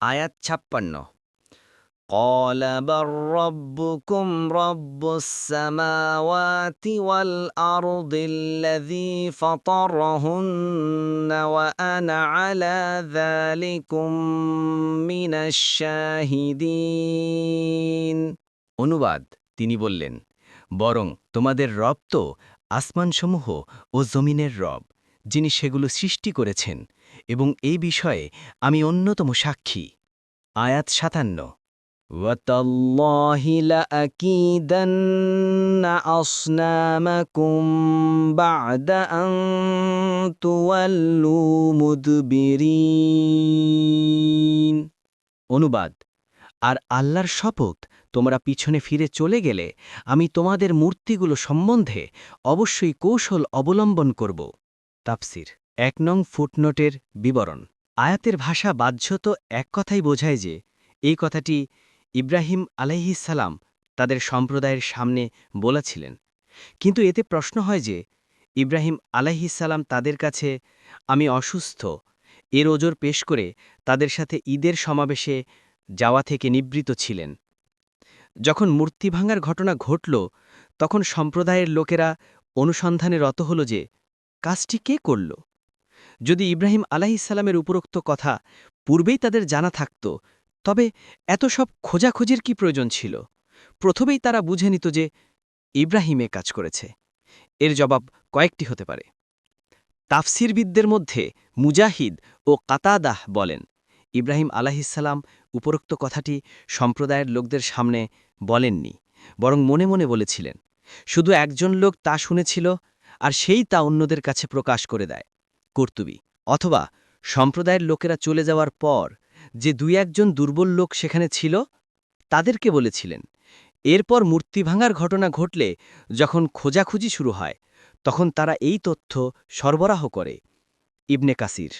আয়াত ৫৬ قال بل ربكم رب السماوات والأرض الذي فطرهن وأنا على ذلكم من الشاهدين অনুবাদ তিনি বললেন বরং তোমাদের রব তো আসমানসমূহ ও জমিনের রব যিনি সেগুলো সৃষ্টি করেছেন এবং এই বিষয়ে আমি অন্যতম সাক্ষী আয়াত ৫৭ وَتَاللَّهِ لَأَكِيدَنَّ أَصْنَامَكُمْ بَعْدَ أَن تُوَلُّوا مُدْبِرِينَ অনুবাদ আর আল্লাহর শপথ তোমরা পিছনে ফিরে চলে গেলে আমি তোমাদের মূর্তিগুলো সম্বন্ধে অবশ্যই কৌশল অবলম্বন করব তাফসির ১ নং ফুটনোটের বিবরণ আয়াতের ভাষা বাহ্যত এক কথাই বোঝায় যে এই কথাটি ইব্রাহিম আলাইহিসসালাম তাদের সম্প্রদায়ের সামনে বলেছিলেন কিন্তু এতে প্রশ্ন হয় যে ইব্রাহিম আলাইহিসসালাম তাদের কাছে আমি অসুস্থ এর ওজর পেশ করে তাদের সাথে ঈদের সমাবেশে যাওয়া থেকে নিবৃত ছিলেন যখন মূর্তি ভাঙার ঘটনা ঘটল তখন সম্প্রদায়ের লোকেরা অনুসন্ধানে রত হল যে কাজটি কে করল যদি ইব্রাহিম আলাইহিসসালামের উপরোক্ত কথা পূর্বেই তাদের জানা থাকত তবে এত সব খোঁজাখুঁজির কি প্রয়োজন ছিল প্রথমেই তারা বুঝে নিত যে ইব্রাহিম এ কাজ করেছে এর জবাব কয়েকটি হতে পারে তাফসিরবিদদের মধ্যে মুজাহিদ ও কাতাদাহ বলেন ইব্রাহিম আলাহিসাল্লাম উপরোক্ত কথাটি সম্প্রদায়ের লোকদের সামনে বলেননি বরং মনে মনে বলেছিলেন শুধু একজন লোক তা শুনেছিল আর সেই তা অন্যদের কাছে প্রকাশ করে দেয় কর্তুবী অথবা সম্প্রদায়ের লোকেরা চলে যাওয়ার পর যে দুই একজন দুর্বল লোক সেখানে ছিল তাদেরকে বলেছিলেন এরপর মূর্তি ভাঙার ঘটনা ঘটলে যখন খোঁজাখুঁজি শুরু হয় তখন তারা এই তথ্য সরবরাহ করে ইবনে কাসির